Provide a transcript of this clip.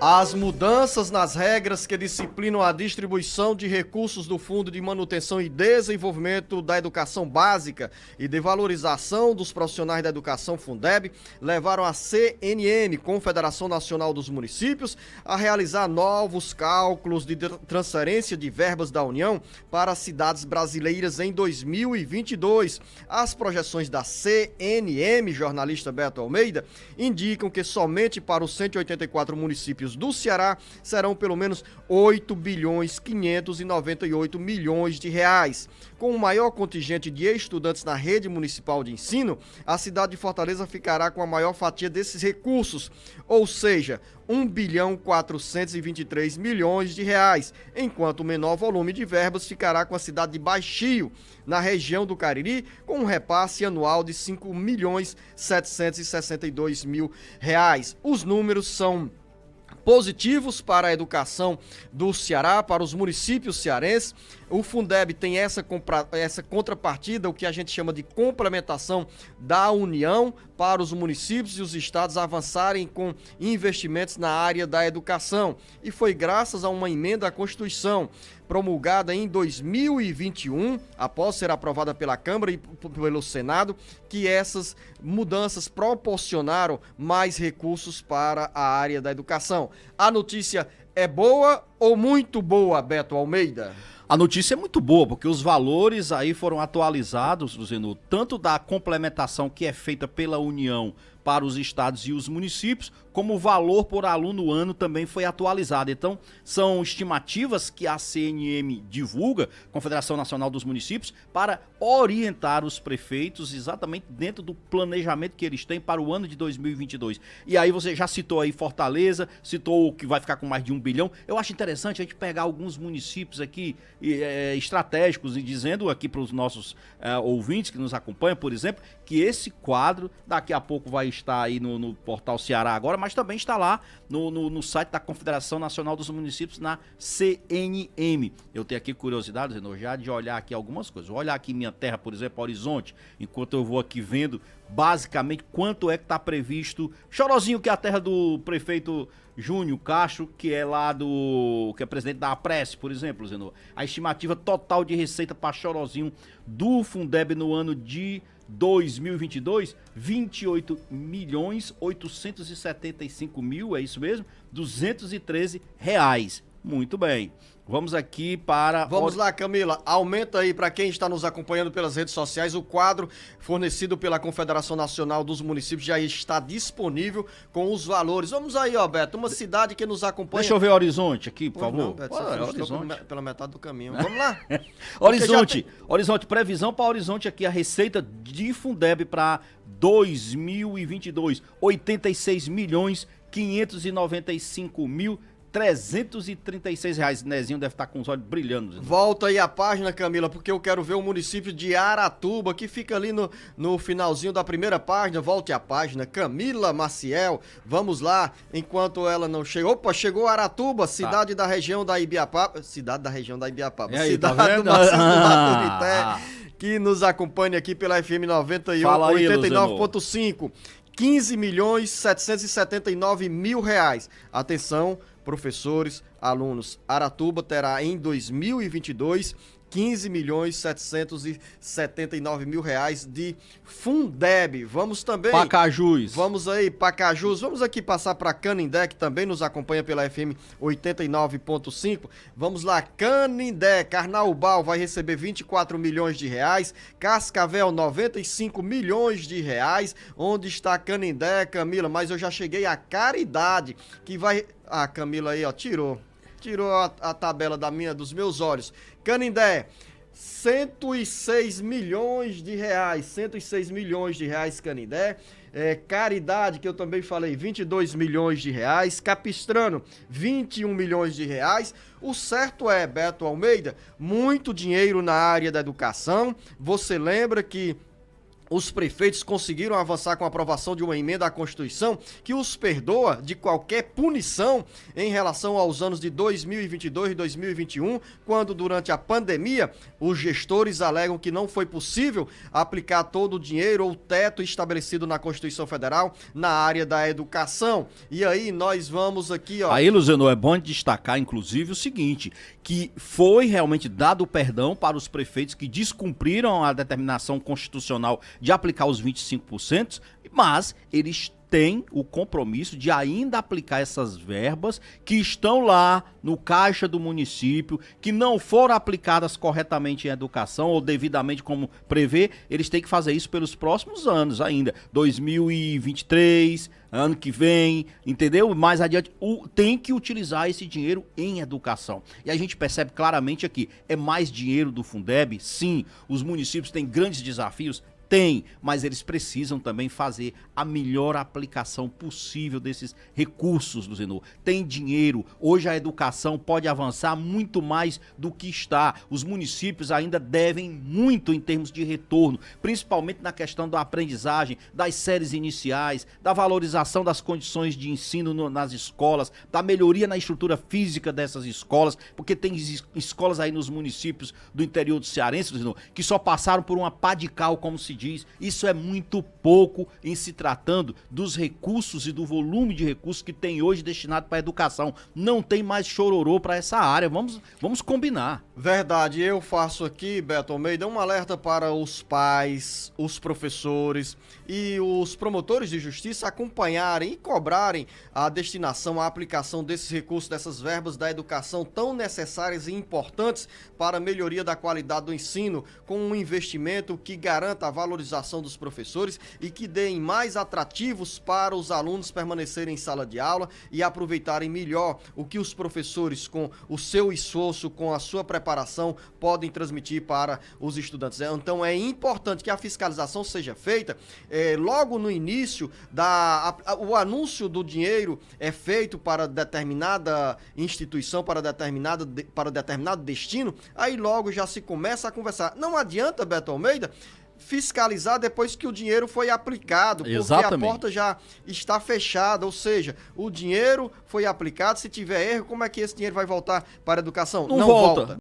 As mudanças nas regras que disciplinam a distribuição de recursos do Fundo de Manutenção e Desenvolvimento da Educação Básica e de Valorização dos Profissionais da Educação Fundeb levaram a CNM, Confederação Nacional dos Municípios, a realizar novos cálculos de transferência de verbas da União para as cidades brasileiras em 2022. As projeções da CNM, jornalista Beto Almeida, indicam que somente para os 184 municípios do Ceará serão pelo menos 8 bilhões 598 milhões de reais. Com o maior contingente de estudantes na rede municipal de ensino, a cidade de Fortaleza ficará com a maior fatia desses recursos, ou seja, 1 bilhão 423 milhões de reais, enquanto o menor volume de verbas ficará com a cidade de Baixio, na região do Cariri, com um repasse anual de 5 milhões 762 mil reais. Os números são positivos para a educação do Ceará, para os municípios cearenses. O Fundeb tem essa contrapartida, o que a gente chama de complementação da União, para os municípios e os estados avançarem com investimentos na área da educação. E foi graças a uma emenda à Constituição, promulgada em 2021, após ser aprovada pela Câmara e pelo Senado, que essas mudanças proporcionaram mais recursos para a área da educação. A notícia é boa ou muito boa, Beto Almeida? A notícia é muito boa, porque os valores aí foram atualizados, Zenu, tanto da complementação que é feita pela União para os estados e os municípios, como o valor por aluno ano também foi atualizado. Então, são estimativas que a CNM divulga, Confederação Nacional dos Municípios, para orientar os prefeitos exatamente dentro do planejamento que eles têm para o ano de 2022. E aí você já citou aí Fortaleza, citou que vai ficar com mais de 1 bilhão. Eu acho interessante a gente pegar alguns municípios aqui estratégicos e dizendo aqui para os nossos ouvintes que nos acompanham, por exemplo, que esse quadro daqui a pouco vai estar aí no portal Ceará agora, mas também está lá no site da Confederação Nacional dos Municípios, na CNM. Eu tenho aqui curiosidade, Zenor, já de olhar aqui algumas coisas. Vou olhar aqui minha terra, por exemplo, Horizonte, enquanto eu vou aqui vendo basicamente quanto é que está previsto. Chorozinho, que é a terra do prefeito Júnior Castro, que é lá que é presidente da APRES, por exemplo, Zenor. A estimativa total de receita para Chorozinho do Fundeb no ano de 2022, 28 milhões 875 mil, é isso mesmo? 213 reais. Muito bem. Vamos aqui para... Vamos lá, Camila. Aumenta aí, para quem está nos acompanhando pelas redes sociais, o quadro fornecido pela Confederação Nacional dos Municípios já está disponível com os valores. Vamos aí, ó, Beto, uma cidade que nos acompanha... Deixa eu ver Horizonte aqui, por favor. Não, Beto, Horizonte. Pela metade do caminho. Vamos lá. Horizonte, previsão para Horizonte aqui, a receita de Fundeb para 2022, 86 milhões 595 mil 336 reais. Nezinho deve estar com os olhos brilhando. Né? Volta aí a página, Camila, porque eu quero ver o município de Aratuba, que fica ali no finalzinho da primeira página. Volte a página, Camila Maciel. Vamos lá, enquanto ela não chega. Opa, chegou Aratuba, cidade da região da Ibiapaba. Cidade da região da Ibiapaba. Aí, cidade tá do Maciço do Baturité, que nos acompanha aqui pela FM 89.5. 15 milhões 779 mil reais. Atenção, professores, alunos. Aratuba terá em 2022 15 milhões 779 mil reais de Fundeb. Vamos também... Pacajus. Vamos aí, Pacajus. Vamos aqui passar para Canindé, que também nos acompanha pela FM 89.5. Vamos lá, Canindé. Carnaubal vai receber 24 milhões de reais. Cascavel, 95 milhões de reais. Onde está Canindé, Camila? Mas eu já cheguei a Caridade, que vai... Ah, Camila aí, ó, tirou a tabela dos meus olhos. Canindé, 106 milhões de reais, 106 milhões de reais, Canindé. Caridade, que eu também falei, 22 milhões de reais. Capistrano, 21 milhões de reais. O certo é, Beto Almeida, muito dinheiro na área da educação. Você lembra que os prefeitos conseguiram avançar com a aprovação de uma emenda à Constituição que os perdoa de qualquer punição em relação aos anos de 2022 e 2021, quando durante a pandemia os gestores alegam que não foi possível aplicar todo o dinheiro ou teto estabelecido na Constituição Federal na área da educação. E aí nós vamos aqui, ó... Aí, Luziano, é bom destacar, inclusive, o seguinte, que foi realmente dado o perdão para os prefeitos que descumpriram a determinação constitucional de aplicar os 25%, mas eles têm o compromisso de ainda aplicar essas verbas que estão lá no caixa do município, que não foram aplicadas corretamente em educação ou devidamente como prevê, eles têm que fazer isso pelos próximos anos ainda, 2023, ano que vem, entendeu? Mais adiante, tem que utilizar esse dinheiro em educação. E a gente percebe claramente aqui, é mais dinheiro do Fundeb? Sim. Os municípios têm grandes desafios? Tem, mas eles precisam também fazer a melhor aplicação possível desses recursos, Luziano. Tem dinheiro, hoje a educação pode avançar muito mais do que está. Os municípios ainda devem muito em termos de retorno, principalmente na questão da aprendizagem, das séries iniciais, da valorização das condições de ensino nas escolas, da melhoria na estrutura física dessas escolas, porque tem escolas aí nos municípios do interior do cearense, Luziano, que só passaram por uma pá de cal, como se diz. Isso é muito pouco em se tratando dos recursos e do volume de recursos que tem hoje destinado para a educação. Não tem mais chororô para essa área, vamos combinar. Verdade, eu faço aqui, Beto Almeida, um alerta para os pais, os professores e os promotores de justiça acompanharem e cobrarem a destinação, a aplicação desses recursos, dessas verbas da educação tão necessárias e importantes para a melhoria da qualidade do ensino, com um investimento que garanta a valorização dos professores e que deem mais atrativos para os alunos permanecerem em sala de aula e aproveitarem melhor o que os professores, com o seu esforço, com a sua preparação, podem transmitir para os estudantes. Então é importante que a fiscalização seja feita logo no início, o anúncio do dinheiro é feito para determinada instituição, para determinado destino, aí logo já se começa a conversar. Não adianta, Beto Almeida, fiscalizar depois que o dinheiro foi aplicado, porque Exatamente. a porta já está fechada, ou seja, o dinheiro foi aplicado, se tiver erro, como é que esse dinheiro vai voltar para a educação? Não volta.